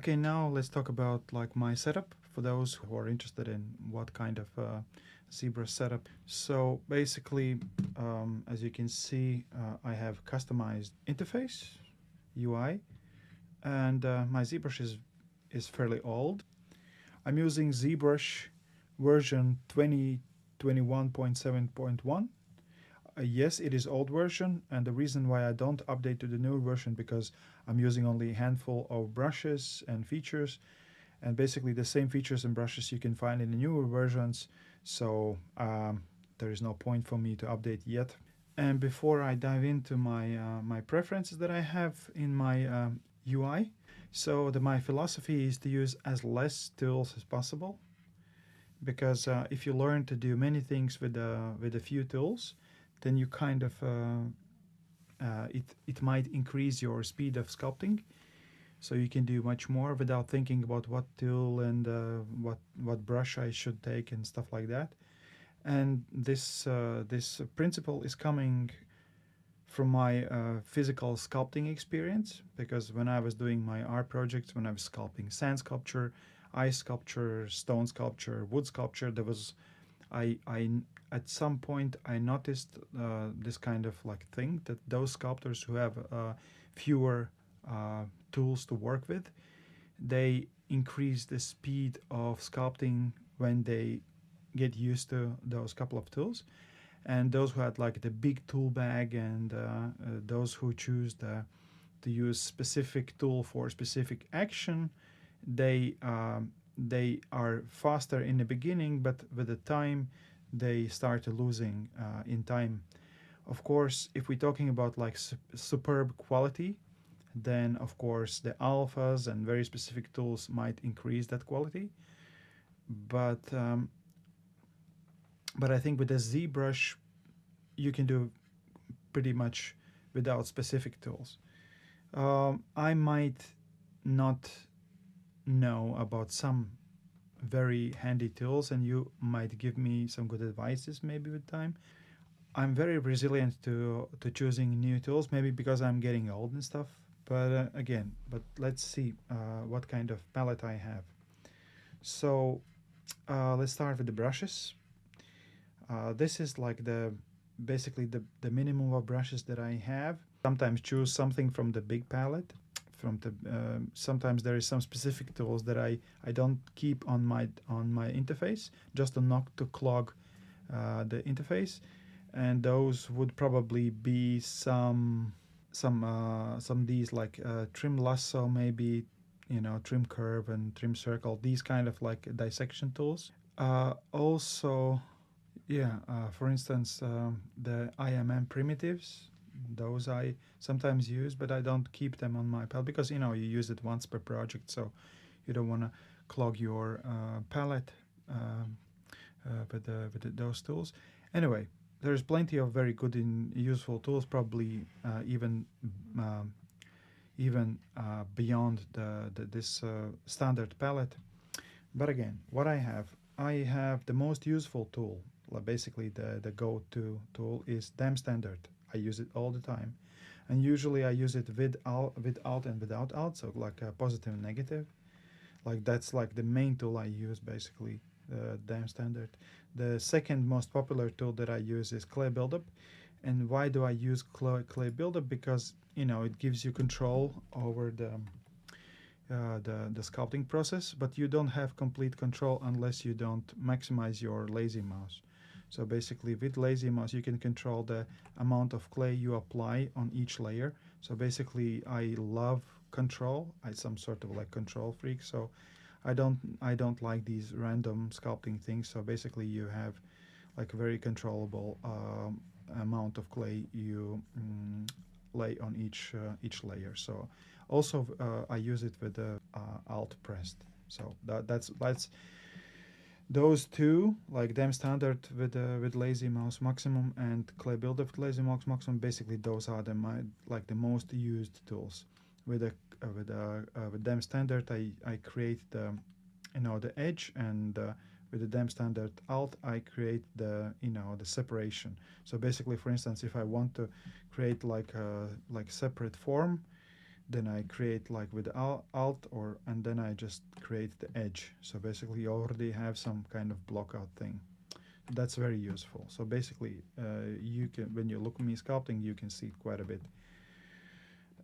Okay, now let's talk about like my setup for those who are interested in what kind of ZBrush setup. So basically, as you can see, I have customized interface UI, and my ZBrush is fairly old. I'm using ZBrush version 2021.7.1. Yes, it is old version, and the reason why I don't update to the new version because I'm using only a handful of brushes and features, and basically the same features and brushes you can find in the newer versions. So there is no point for me to update yet. And before I dive into my preferences that I have in my UI, so my philosophy is to use as less tools as possible, because if you learn to do many things with a few tools, then you kind of it might increase your speed of sculpting, so you can do much more without thinking about what tool and what brush I should take and stuff like that. And this principle is coming from my physical sculpting experience, because when I was doing my art projects, when I was sculpting sand sculpture, ice sculpture, stone sculpture, wood sculpture, there was I at some point I noticed this kind of like thing, that those sculptors who have fewer tools to work with, they increase the speed of sculpting when they get used to those couple of tools. And those who had like the big tool bag, and those who choose to use specific tool for specific action, they are faster in the beginning, but with the time they start losing in time. Of course, if we're talking about like superb quality, then of course the alphas and very specific tools might increase that quality. But I think with the ZBrush, you can do pretty much without specific tools. I might not know about some very handy tools, and you might give me some good advices maybe with time. I'm very resilient to choosing new tools, maybe because I'm getting old and stuff. But again, let's see what kind of palette I have. So let's start with the brushes. This is like basically the minimum of brushes that I have. Sometimes choose something from the big palette. Sometimes there is some specific tools that I don't keep on my interface, just to not to clog the interface, and those would probably be some these like trim lasso, maybe, trim curve and trim circle, these kind of like dissection tools. Also, yeah, for instance, the IMM primitives, those I sometimes use, but I don't keep them on my palette, because you use it once per project, so you don't want to clog your palette with those tools. Anyway, there's plenty of very good and useful tools, probably even beyond this standard palette. But again, what I have the most useful tool, basically the go-to tool, is damn standard. I use it all the time, and usually I use it with out and without out, so like a positive and negative. Like that's like the main tool I use, basically, damn standard. The second most popular tool that I use is clay buildup. And why do I use clay buildup? Because it gives you control over the sculpting process, but you don't have complete control unless you don't maximize your lazy mouse. So basically with lazy mouse you can control the amount of clay you apply on each layer. So basically I love control. I'm some sort of like control freak, so I don't like these random sculpting things. So basically you have like a very controllable amount of clay you lay on each layer. So also I use it with the alt pressed. So that's those two, like damn standard with lazy mouse maximum and clay buildup with lazy mouse maximum. Basically those are the most used tools. With damn standard I create the edge, and with the damn standard alt I create the separation. So basically, for instance, if I want to create like separate form, then I create like with alt, or and then I just create the edge. So basically you already have some kind of blockout thing. That's very useful. So basically you can, when you look at me sculpting, you can see it quite a bit.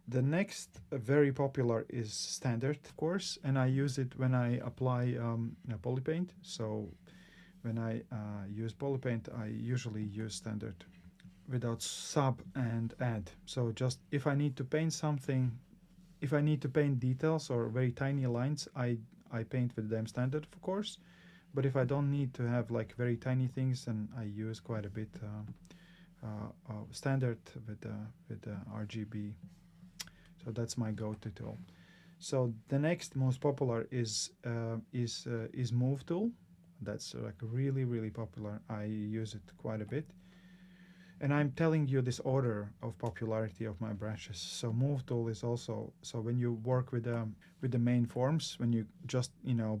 The next very popular is standard, of course, and I use it when I apply polypaint. So when I use polypaint, I usually use standard without sub and add. So just if I need to paint something, if I need to paint details or very tiny lines, I paint with them standard, of course. But if I don't need to have like very tiny things, then I use quite a bit standard with RGB. So that's my go-to tool. So the next most popular is Move tool. That's like really popular. I use it quite a bit. And I'm telling you this order of popularity of my brushes. So Move tool is also, so when you work with the main forms, when you just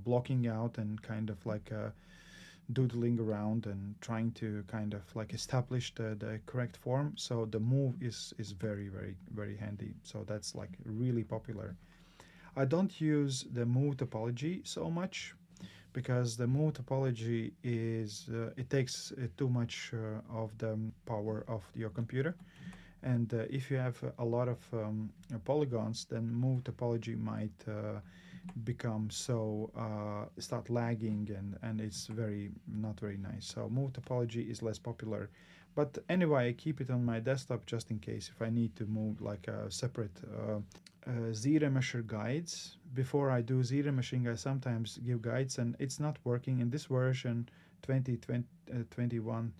blocking out and kind of like doodling around and trying to kind of like establish the correct form, so the Move is very handy. So that's like really popular. I don't use the Move topology so much, because the Move topology is it takes too much of the power of your computer, and if you have a lot of polygons, then Move topology might become so start lagging, and it's not very nice. So Move topology is less popular, but anyway, I keep it on my desktop just in case if I need to move like a separate ZRemesher guides. Before I do ZRemeshing, I sometimes give guides, and it's not working in this version 2021.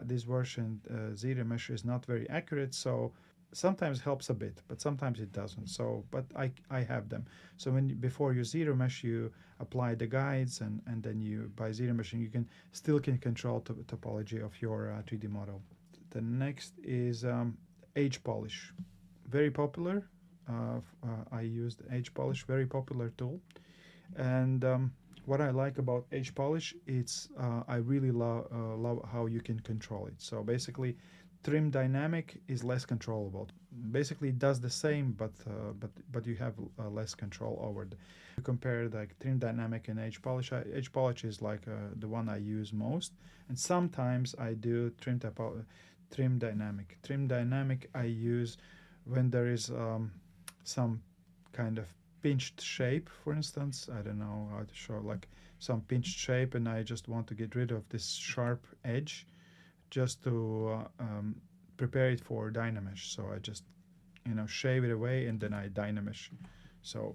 This version ZRemesher is not very accurate, so sometimes helps a bit, but sometimes it doesn't. So, but I have them. So before you ZRemesh, you apply the guides, and then you by ZRemeshing you can control topology of your 3D model. The next is edge polish, very popular. I used edge polish, very popular tool, and what I like about edge polish, it's I really love how you can control it. So basically, trim dynamic is less controllable. Basically, it does the same, but you have less control over it. You compare like trim dynamic and edge polish. Edge polish is like the one I use most, and sometimes I do trim dynamic. Trim dynamic I use when there is some kind of pinched shape, for instance. I don't know how to show, like some pinched shape, and I just want to get rid of this sharp edge just to prepare it for Dynamesh. So I just shave it away, and then I Dynamesh. So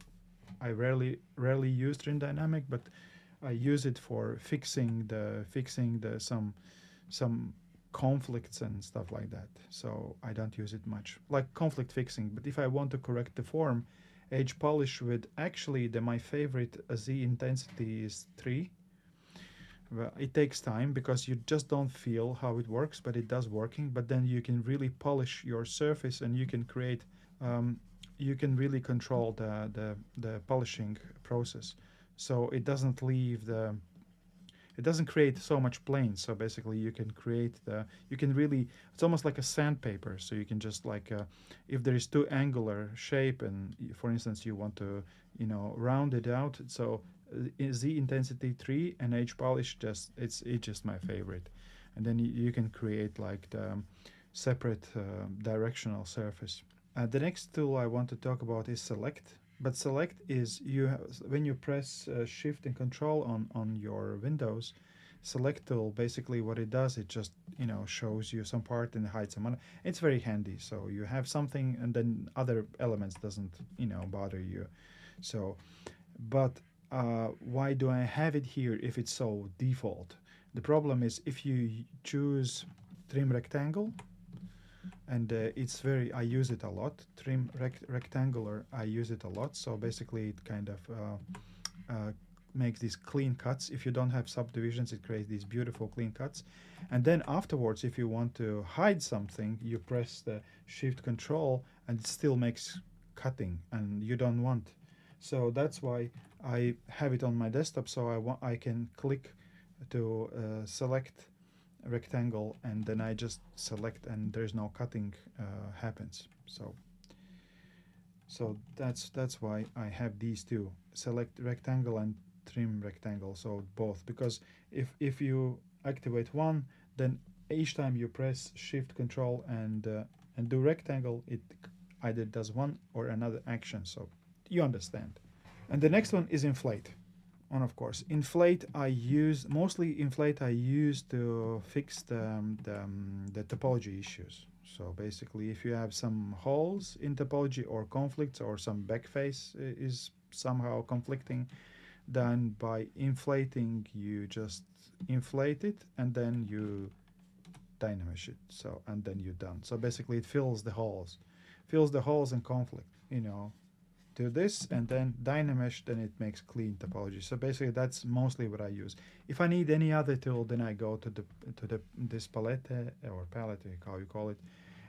I rarely use trim dynamic, but I use it for fixing some conflicts and stuff like that. So I don't use it much, like conflict fixing. But if I want to correct the form, edge polish with actually my favorite Z intensity is 3. Well, it takes time because you just don't feel how it works, but it does working. But then you can really polish your surface, and you can create you can really control the polishing process, so it doesn't it doesn't create so much planes. So basically you can create it's almost like a sandpaper. So you can just like if there is too angular shape, and for instance you want to round it out, so Z intensity 3 and edge polish, it's just my favorite. And then you can create like the separate directional surface. The next tool I want to talk about is Select. But Select is when you press Shift and Control on your Windows, Select tool, basically what it does, it just shows you some part and hides some other. It's very handy. So you have something, and then other elements doesn't bother you. So, but why do I have it here if it's so default? The problem is if you choose Trim Rectangle, and I use it a lot. Trim rectangular, I use it a lot. So basically it kind of makes these clean cuts. If you don't have subdivisions, it creates these beautiful clean cuts. And then afterwards, if you want to hide something, you press the Shift Control, and it still makes cutting, and you don't want. So that's why I have it on my desktop, so I can click to select rectangle, and then I just select, and there's no cutting happens. So So that's why I have these two: select rectangle and trim rectangle. So both, because if you activate one, then each time you press Shift Control and do rectangle, it either does one or another action. So you understand. And the next one is inflate. And of course, inflate I use mostly inflate I use to fix the topology issues. So basically, if you have some holes in topology or conflicts or some backface is somehow conflicting, then by inflating you just inflate it and then you dynamish it. So and then you're done. So basically, it fills the holes and conflict. You know, do this and then dynamesh, then it makes clean topology. So basically that's mostly what I use. If I need any other tool, then I go to the this palette or palette, how you call it,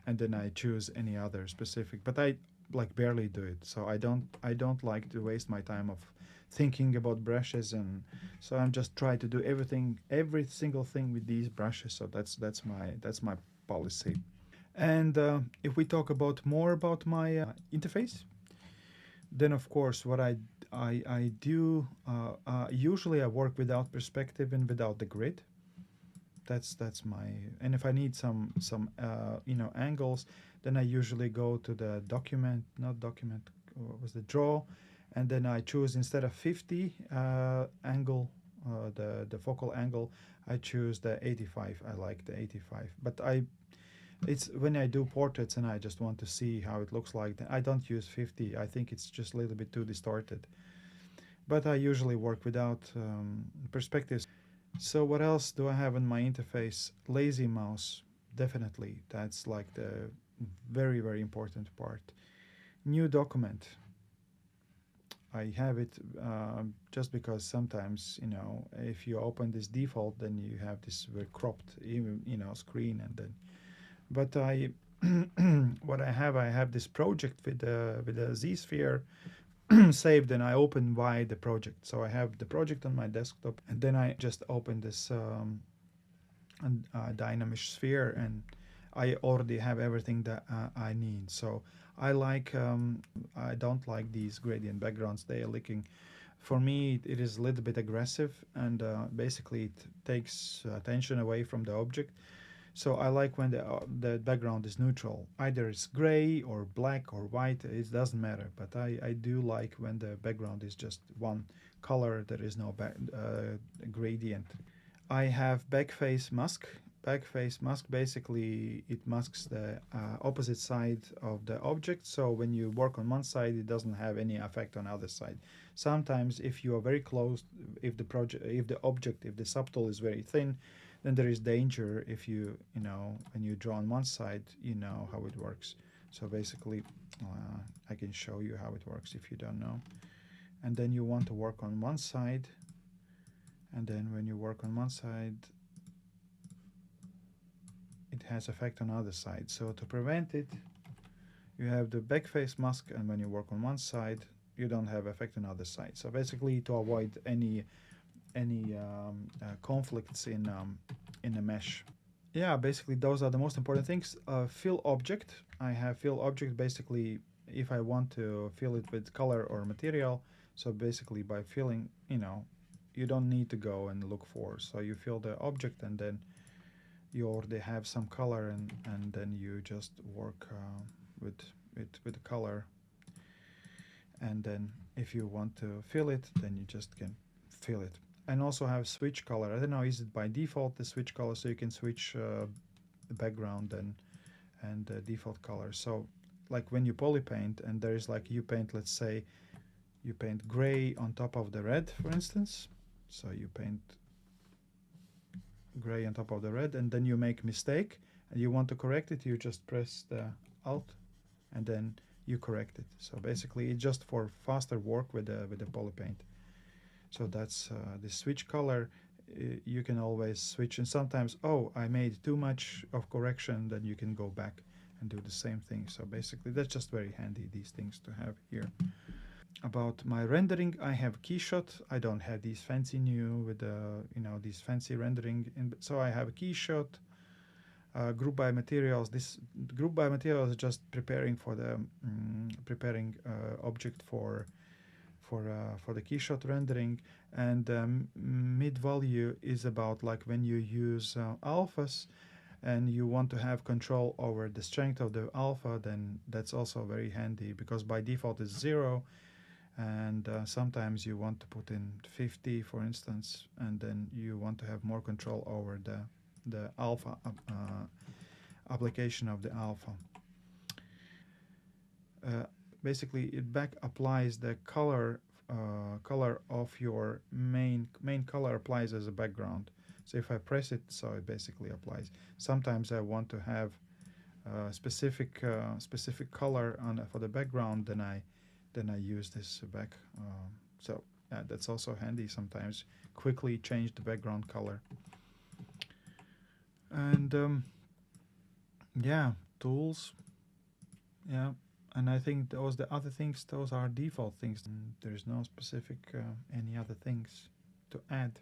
and then I choose any other specific, but I like barely do it. So I don't like to waste my time of thinking about brushes, and so I'm just trying to do every single thing with these brushes. So that's my policy. And if we talk about more about my interface, then of course what I do usually I work without perspective and without the grid. That's my, and if I need some you know, angles, then I usually go to the document, not document, what was the draw, and then I choose, instead of 50 angle, the focal angle, I choose the 85. I like the 85, but it's when I do portraits and I just want to see how it looks like, I don't use 50. I think it's just a little bit too distorted. But I usually work without perspectives. So what else do I have in my interface? Lazy mouse, definitely. That's like the very, very important part. New document. I have it just because sometimes, you know, if you open this default, then you have this very cropped, even, you know, screen, and then. But what I have this project with a Z-sphere saved, and I open the project. So I have the project on my desktop, and then I just open this dynamic sphere, and I already have everything that I need. So I don't like these gradient backgrounds. They are looking, for me, it is a little bit aggressive, and basically it takes attention away from the object. So I like when the background is neutral. Either it's gray or black or white, it doesn't matter. But I do like when the background is just one color, there is no gradient. I have backface mask. Backface mask, basically it masks the opposite side of the object. So when you work on one side, it doesn't have any effect on the other side. Sometimes if you are very close, if the subtool is very thin, then there is danger. If you know, when you draw on one side, you know how it works. So basically I can show you how it works if you don't know. And then you want to work on one side, and then when you work on one side, it has effect on the other side. So to prevent it, you have the backface mask, and when you work on one side, you don't have effect on the other side. So basically, to avoid any conflicts in the mesh. Yeah, basically those are the most important things. Fill object. I have fill object. Basically, if I want to fill it with color or material, so basically by filling, you know, you don't need to go and look for. So you fill the object, and then you already have some color, and then you just work with the color. And then if you want to fill it, then you just can fill it. And also have switch color. I don't know, is it by default the switch color, so you can switch the background and the default color. So like when you poly paint, and there is like you paint, let's say you paint gray on top of the red, for instance. So you paint gray on top of the red, and then you make mistake and you want to correct it, you just press the Alt and then you correct it. So basically it's just for faster work with the poly paint. So that's the switch color. You can always switch, and sometimes, oh, I made too much of correction, then you can go back and do the same thing. So basically that's just very handy, these things to have here. About my rendering, I have Keyshot. I don't have these fancy new with you know, these fancy rendering, so I have a Keyshot. Group by materials. This group by materials is just preparing for the object for the keyshot rendering, and mid value is about like when you use alphas and you want to have control over the strength of the alpha, then that's also very handy, because by default it's 0, and sometimes you want to put in 50, for instance, and then you want to have more control over the alpha application of the alpha. Basically, it back applies the color of your main color applies as a background. So if I press it, so it basically applies. Sometimes I want to have specific color for the background, then I use this back. So that's also handy sometimes. Quickly change the background color. And yeah, tools. Yeah, and I think the other things, those are default things. There's no specific any other things to add.